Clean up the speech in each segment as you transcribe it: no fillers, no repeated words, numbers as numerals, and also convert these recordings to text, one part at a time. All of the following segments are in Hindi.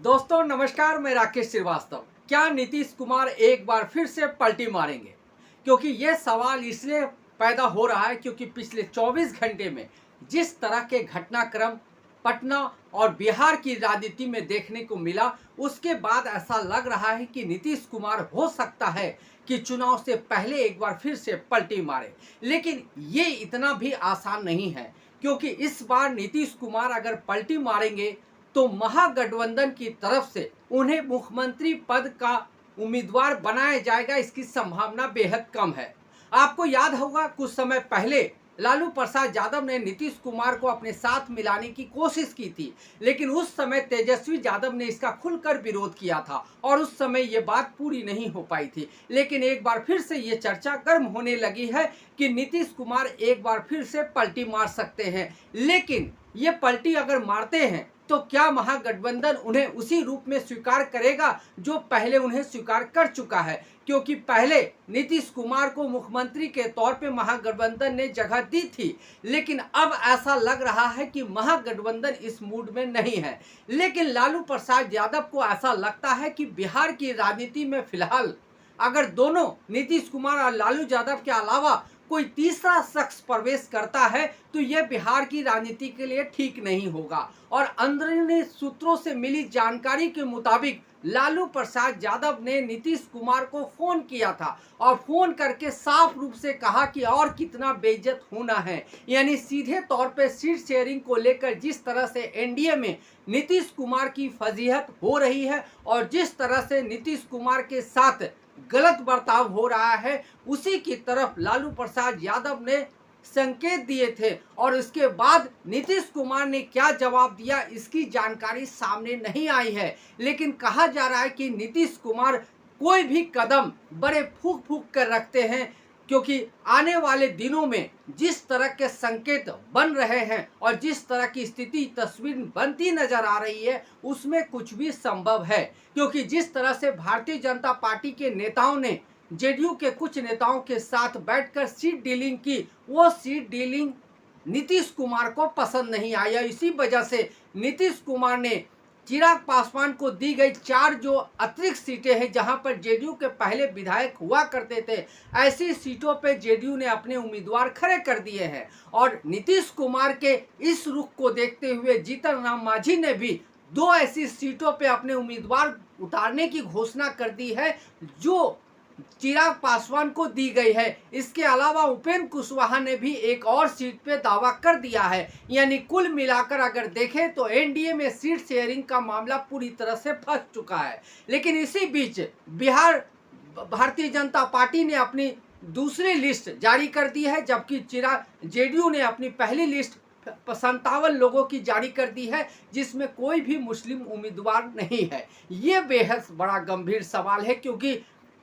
दोस्तों नमस्कार, मैं राकेश श्रीवास्तव। क्या नीतीश कुमार एक बार फिर से पलटी मारेंगे? क्योंकि ये सवाल इसलिए पैदा हो रहा है क्योंकि पिछले 24 घंटे में जिस तरह के घटनाक्रम पटना और बिहार की राजनीति में देखने को मिला, उसके बाद ऐसा लग रहा है कि नीतीश कुमार हो सकता है कि चुनाव से पहले एक बार फिर से पलटी मारे। लेकिन ये इतना भी आसान नहीं है, क्योंकि इस बार नीतीश कुमार अगर पलटी मारेंगे तो महागठबंधन की तरफ से उन्हें मुख्यमंत्री पद का उम्मीदवार बनाया जाएगा, इसकी संभावना बेहद कम है। आपको याद होगा कुछ समय पहले लालू प्रसाद यादव ने नीतीश कुमार को अपने साथ मिलाने की कोशिश की थी, लेकिन उस समय तेजस्वी यादव ने इसका खुलकर विरोध किया था और उस समय ये बात पूरी नहीं हो पाई थी। लेकिन एक बार फिर से ये चर्चा गर्म होने लगी है कि नीतीश कुमार एक बार फिर से पलटी मार सकते हैं। लेकिन ये पलटी अगर मारते हैं तो क्या महागठबंधन उन्हें उसी रूप में स्वीकार करेगा जो पहले उन्हें स्वीकार कर चुका है? क्योंकि पहले नीतीश कुमार को मुख्यमंत्री के तौर पे महागठबंधन ने जगह दी थी, लेकिन अब ऐसा लग रहा है कि महागठबंधन इस मूड में नहीं है। लेकिन लालू प्रसाद यादव को ऐसा लगता है कि बिहार की राजनीति में फिलहाल अगर दोनों नीतीश कुमार और लालू यादव के अलावा कोई तीसरा शख्स प्रवेश करता है तो यह बिहार की राजनीति के लिए ठीक नहीं होगा। और अंदरूनी सूत्रों से मिली जानकारी के मुताबिक लालू प्रसाद यादव ने नीतीश कुमार को फोन किया था और फोन करके साफ रूप से कहा कि और कितना बेइज्जत होना है। यानी सीधे तौर पे सीट शेयरिंग को लेकर जिस तरह से एनडीए में नीतीश कुमार की फजीहत हो रही है और जिस तरह से नीतीश कुमार के साथ गलत बर्ताव हो रहा है, उसी की तरफ लालू प्रसाद यादव ने संकेत दिए थे। और इसके बाद नीतीश कुमार ने क्या जवाब दिया इसकी जानकारी सामने नहीं आई है, लेकिन कहा जा रहा है कि नीतीश कुमार कोई भी कदम बड़े फूंक फूंक कर रखते हैं, क्योंकि आने वाले दिनों में जिस तरह के संकेत बन रहे हैं और जिस तरह की स्थिति तस्वीर बनती नजर आ रही है उसमें कुछ भी संभव है। क्योंकि जिस तरह से भारतीय जनता पार्टी के नेताओं ने जेडीयू के कुछ नेताओं के साथ बैठकर सीट डीलिंग की, वो सीट डीलिंग नीतीश कुमार को पसंद नहीं आया। इसी वजह से नीतीश कुमार ने चिराग पासवान को दी गई 4 जो अतिरिक्त सीटें हैं, जहां पर जेडीयू के पहले विधायक हुआ करते थे, ऐसी सीटों पे जेडीयू ने अपने उम्मीदवार खड़े कर दिए हैं। और नीतीश कुमार के इस रुख को देखते हुए जीतन राम मांझी ने भी 2 ऐसी सीटों पे अपने उम्मीदवार उतारने की घोषणा कर दी है जो चिराग पासवान को दी गई है। इसके अलावा उपेंद्र कुशवाहा ने भी एक और सीट पे दावा कर दिया है। यानी कुल मिलाकर अगर देखें तो एनडीए में सीट शेयरिंग का मामला पूरी तरह से फंस चुका है। लेकिन इसी बीच बिहार भारतीय जनता पार्टी ने अपनी दूसरी लिस्ट जारी कर दी है, जबकि जेडीयू ने अपनी पहली लिस्ट 57 लोगों की जारी कर दी है, जिसमें कोई भी मुस्लिम उम्मीदवार नहीं है। ये बेहद बड़ा गंभीर सवाल है, क्योंकि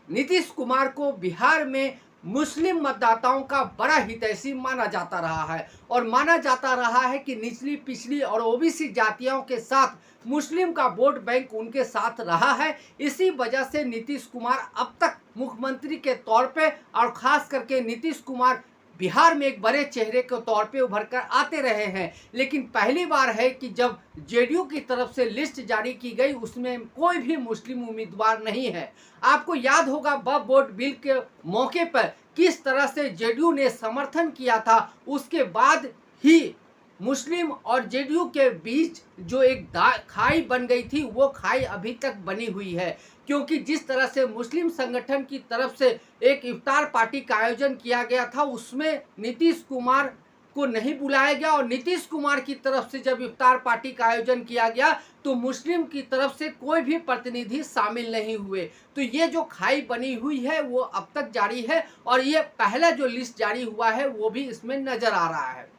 नीतीश कुमार को बिहार में मुस्लिम मतदाताओं का बड़ा हितैषी माना जाता रहा है और माना जाता रहा है कि निचली पिछली और ओबीसी जातियों के साथ मुस्लिम का वोट बैंक उनके साथ रहा है। इसी वजह से नीतीश कुमार अब तक मुख्यमंत्री के तौर पे और खास करके नीतीश कुमार बिहार में एक बड़े चेहरे के तौर पे उभर कर आते रहे हैं। लेकिन पहली बार है कि जब जेडीयू की तरफ से लिस्ट जारी की गई उसमें कोई भी मुस्लिम उम्मीदवार नहीं है। आपको याद होगा वक्फ बोर्ड बिल के मौके पर किस तरह से जेडीयू ने समर्थन किया था, उसके बाद ही मुस्लिम और जेडीयू के बीच जो एक खाई बन गई थी, वो खाई अभी तक बनी हुई है। क्योंकि जिस तरह से मुस्लिम संगठन की तरफ से एक इफ्तार पार्टी का आयोजन किया गया था, उसमें नीतीश कुमार को नहीं बुलाया गया और नीतीश कुमार की तरफ से जब इफ्तार पार्टी का आयोजन किया गया तो मुस्लिम की तरफ से कोई भी प्रतिनिधि शामिल नहीं हुए। तो ये जो खाई बनी हुई है वो अब तक जारी है और ये पहला जो लिस्ट जारी हुआ है वो भी इसमें नजर आ रहा है।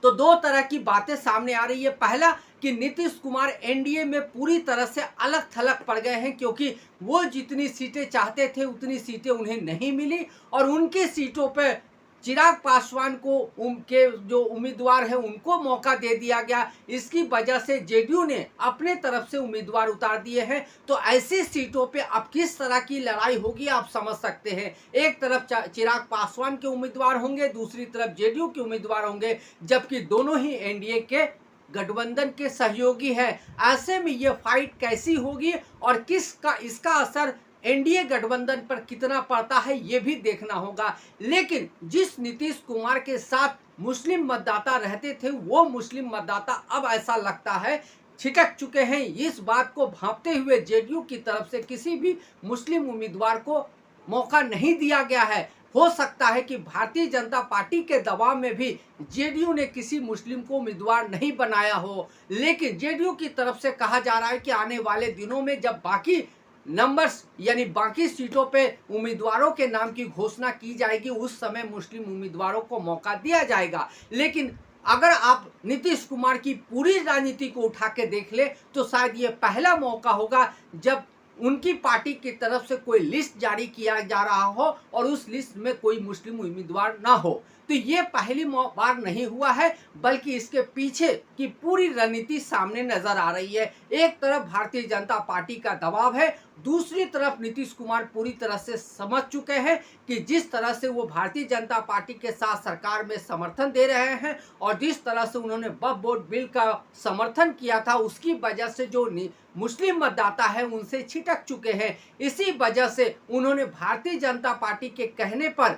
तो 2 तरह की बातें सामने आ रही है। पहला कि नीतीश कुमार एनडीए में पूरी तरह से अलग थलग पड़ गए हैं, क्योंकि वो जितनी सीटें चाहते थे उतनी सीटें उन्हें नहीं मिली और उनकी सीटों पर चिराग पासवान को उनके जो उम्मीदवार हैं उनको मौका दे दिया गया। इसकी वजह से जेडीयू ने अपने तरफ से उम्मीदवार उतार दिए हैं। तो ऐसी सीटों पे अब किस तरह की लड़ाई होगी आप समझ सकते हैं। एक तरफ चिराग पासवान के उम्मीदवार होंगे, दूसरी तरफ जेडीयू के उम्मीदवार होंगे, जबकि दोनों ही एनडीए के गठबंधन के सहयोगी हैं। ऐसे में ये फाइट कैसी होगी और इसका असर एनडीए गठबंधन पर कितना पड़ता है ये भी देखना होगा। लेकिन जिस नीतीश कुमार के साथ मुस्लिम मतदाता रहते थे, वो मुस्लिम मतदाता अब ऐसा लगता है छिटक चुके हैं। इस बात को भांपते हुए जेडीयू की तरफ से किसी भी मुस्लिम उम्मीदवार को मौका नहीं दिया गया है। हो सकता है कि भारतीय जनता पार्टी के दबाव में भी जेडीयू ने किसी मुस्लिम को उम्मीदवार नहीं बनाया हो। लेकिन जेडीयू की तरफ से कहा जा रहा है कि आने वाले दिनों में जब बाकी नंबर्स यानी बाकी सीटों पे उम्मीदवारों के नाम की घोषणा की जाएगी, उस समय मुस्लिम उम्मीदवारों को मौका दिया जाएगा। लेकिन अगर आप नीतीश कुमार की पूरी राजनीति को उठा के देख ले तो शायद ये पहला मौका होगा जब उनकी पार्टी की तरफ से कोई लिस्ट जारी किया जा रहा हो और उस लिस्ट में कोई मुस्लिम उम्मीदवार ना हो। तो ये पहली बार नहीं हुआ है, बल्कि इसके पीछे की पूरी रणनीति सामने नजर आ रही है। एक तरफ भारतीय जनता पार्टी का दबाव है, दूसरी तरफ नीतीश कुमार पूरी तरह से समझ चुके हैं कि जिस तरह से वो भारतीय जनता पार्टी के साथ सरकार में समर्थन दे रहे हैं और जिस तरह से उन्होंने वक्फ बोर्ड बिल का समर्थन किया था, उसकी वजह से जो मुस्लिम मतदाता है उनसे छिटक चुके हैं। इसी वजह से उन्होंने भारतीय जनता पार्टी के कहने पर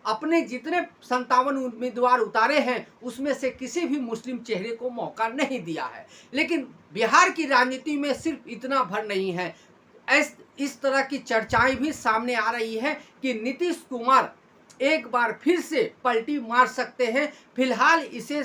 अपने जितने 57 उम्मीदवार उतारे हैं उसमें से किसी भी मुस्लिम चेहरे को मौका नहीं दिया है। लेकिन बिहार की राजनीति में सिर्फ इतना भर नहीं है, इस तरह की चर्चाएं भी सामने आ रही है कि नीतीश कुमार एक बार फिर से पलटी मार सकते हैं। फिलहाल इसे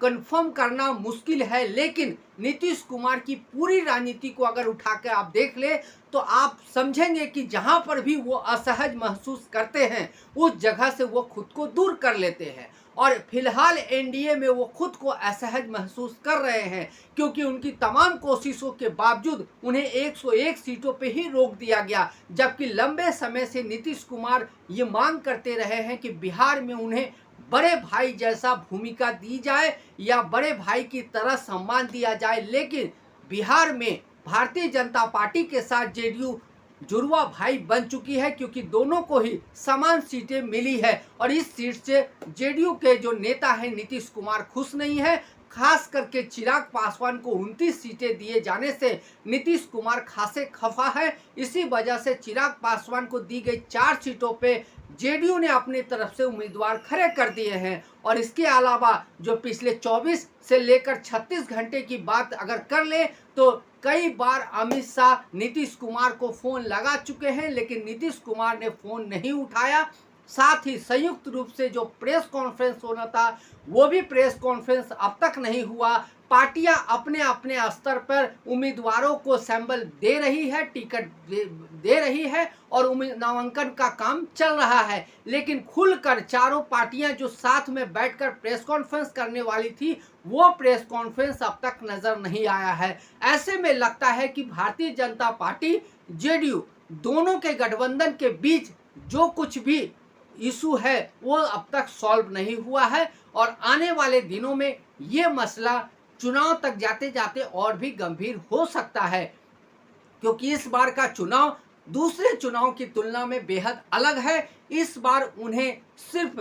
कंफर्म करना मुश्किल है, लेकिन नीतीश कुमार की पूरी राजनीति को अगर उठा के आप देख ले तो आप समझेंगे कि जहां पर भी वो असहज महसूस करते हैं उस जगह से वो खुद को दूर कर लेते हैं। और फिलहाल एनडीए में वो खुद को असहज महसूस कर रहे हैं, क्योंकि उनकी तमाम कोशिशों के बावजूद उन्हें 101 सीटों पे ही रोक दिया गया। जबकि लंबे समय से नीतीश कुमार ये मांग करते रहे हैं कि बिहार में उन्हें बड़े भाई जैसा भूमिका दी जाए या बड़े भाई की तरह सम्मान दिया जाए। लेकिन बिहार में भारतीय जनता पार्टी के साथ जेडीयू जुड़वा भाई बन चुकी है, क्योंकि दोनों को ही समान सीटें मिली है। और इस सीट से जेडीयू के जो नेता हैं नीतीश कुमार खुश नहीं है। खास करके चिराग पासवान को 29 सीटें दिए जाने से नीतीश कुमार खासे खफा है। इसी वजह से चिराग पासवान को दी गई 4 सीटों पे जेडीयू ने अपनी तरफ से उम्मीदवार खड़े कर दिए हैं। और इसके अलावा जो पिछले 24 से लेकर 36 घंटे की बात अगर कर ले तो कई बार अमित शाह नीतीश कुमार को फोन लगा चुके हैं, लेकिन नीतीश कुमार ने फोन नहीं उठाया। साथ ही संयुक्त रूप से जो प्रेस कॉन्फ्रेंस होना था वो भी प्रेस कॉन्फ्रेंस अब तक नहीं हुआ। पार्टियां अपने अपने स्तर पर उम्मीदवारों को सैंपल दे रही है, टिकट दे रही है और नामांकन का काम चल रहा है। लेकिन खुलकर चारों पार्टियां जो साथ में बैठकर प्रेस कॉन्फ्रेंस करने वाली थी वो प्रेस कॉन्फ्रेंस अब तक नजर नहीं आया है। ऐसे में लगता है कि भारतीय जनता पार्टी जेडीयू दोनों के गठबंधन के बीच जो कुछ भी इशू है वो अब तक सॉल्व नहीं हुआ है और आने वाले दिनों में ये मसला चुनाव तक जाते जाते और भी गंभीर हो सकता है, क्योंकि इस बार का चुनाव दूसरे चुनाव की तुलना में बेहद अलग है। इस बार उन्हें सिर्फ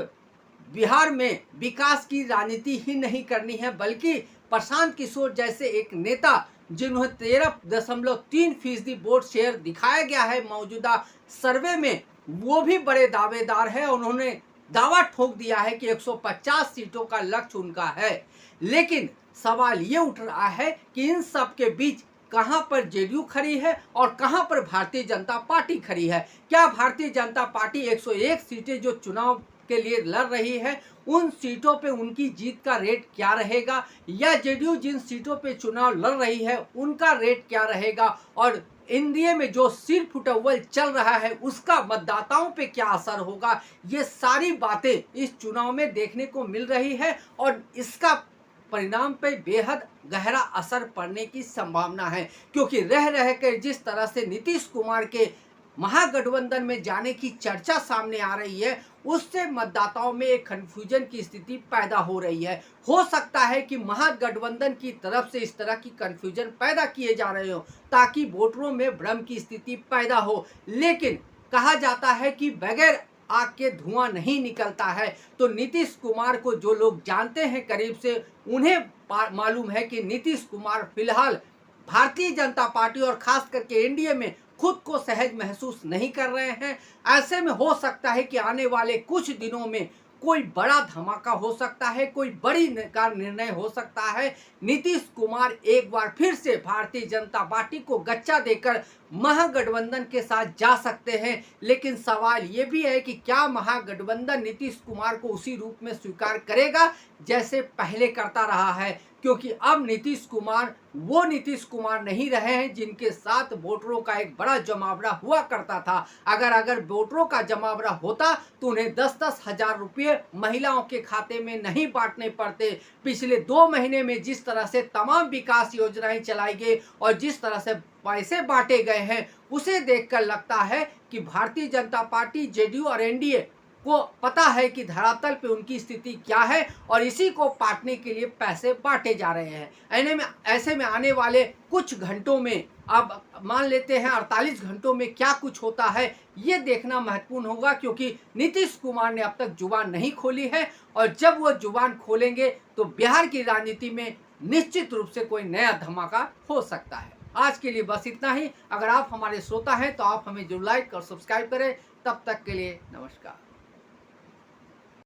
बिहार में विकास की राजनीति ही नहीं करनी है, बल्कि प्रशांत किशोर जैसे एक नेता जिन्हें 13.3% वोट शेयर दिखाया गया है मौजूदा सर्वे में, वो भी बड़े दावेदार है। उन्होंने दावा ठोक दिया है कि 150 सीटों का लक्ष्य उनका है। लेकिन सवाल ये उठ रहा है कि इन सब के बीच कहां पर जेडीयू खड़ी है और कहां पर भारतीय जनता पार्टी खड़ी है। क्या भारतीय जनता पार्टी 101 सीटें जो चुनाव के लिए लड़ रही है उन सीटों पे उनकी जीत का रेट क्या रहेगा, या जेडीयू जिन सीटों पे चुनाव लड़ रही है उनका रेट क्या रहेगा, और एनडीए में जो सिर फुटअव्वल चल रहा है उसका मतदाताओं पे क्या असर होगा। ये सारी बातें इस चुनाव में देखने को मिल रही है और इसका परिणाम पे बेहद गहरा असर पड़ने की संभावना है, क्योंकि रह रह कर जिस तरह से नीतीश कुमार के महागठबंधन में जाने की चर्चा सामने आ रही है उससे मतदाताओं में एक कन्फ्यूजन की स्थिति पैदा हो रही है। हो सकता है कि महागठबंधन की तरफ से इस तरह की कन्फ्यूजन पैदा किए जा रहे हो ताकि वोटरों में भ्रम की स्थिति पैदा हो। लेकिन कहा जाता है कि बगैर आग के धुआं नहीं निकलता है। तो नीतीश कुमार को जो लोग जानते हैं करीब से, उन्हें मालूम है कि नीतीश कुमार फिलहाल भारतीय जनता पार्टी और खास करके एनडीए में खुद को सहज महसूस नहीं कर रहे हैं। ऐसे में हो सकता है कि आने वाले कुछ दिनों में कोई बड़ा धमाका हो सकता है, कोई बड़ी का निर्णय हो सकता है। नीतीश कुमार एक बार फिर से भारतीय जनता पार्टी को गच्चा देकर महागठबंधन के साथ जा सकते हैं। लेकिन सवाल ये भी है कि क्या महागठबंधन नीतीश कुमार को उसी रूप में स्वीकार करेगा जैसे पहले करता रहा है, क्योंकि अब नीतीश कुमार वो नीतीश कुमार नहीं रहे हैं जिनके साथ वोटरों का एक बड़ा जमावड़ा हुआ करता था। अगर वोटरों का जमावड़ा होता तो उन्हें 10-10 हजार रुपये महिलाओं के खाते में नहीं बांटने पड़ते। पिछले 2 महीने में जिस तरह से तमाम विकास योजनाएं चलाई गई और जिस तरह से पैसे बांटे गए हैं, उसे देखकर लगता है कि भारतीय जनता पार्टी, जेडीयू और एनडीए को पता है कि धरातल पे उनकी स्थिति क्या है और इसी को पाटने के लिए पैसे बांटे जा रहे हैं। ऐसे में आने वाले कुछ घंटों में, अब मान लेते हैं 48 घंटों में क्या कुछ होता है, ये देखना महत्वपूर्ण होगा, क्योंकि नीतीश कुमार ने अब तक जुबान नहीं खोली है और जब वो जुबान खोलेंगे तो बिहार की राजनीति में निश्चित रूप से कोई नया धमाका हो सकता है। आज के लिए बस इतना ही। अगर आप हमारे श्रोता हैं तो आप हमें जरूर लाइक और सब्सक्राइब करें। तब तक के लिए नमस्कार।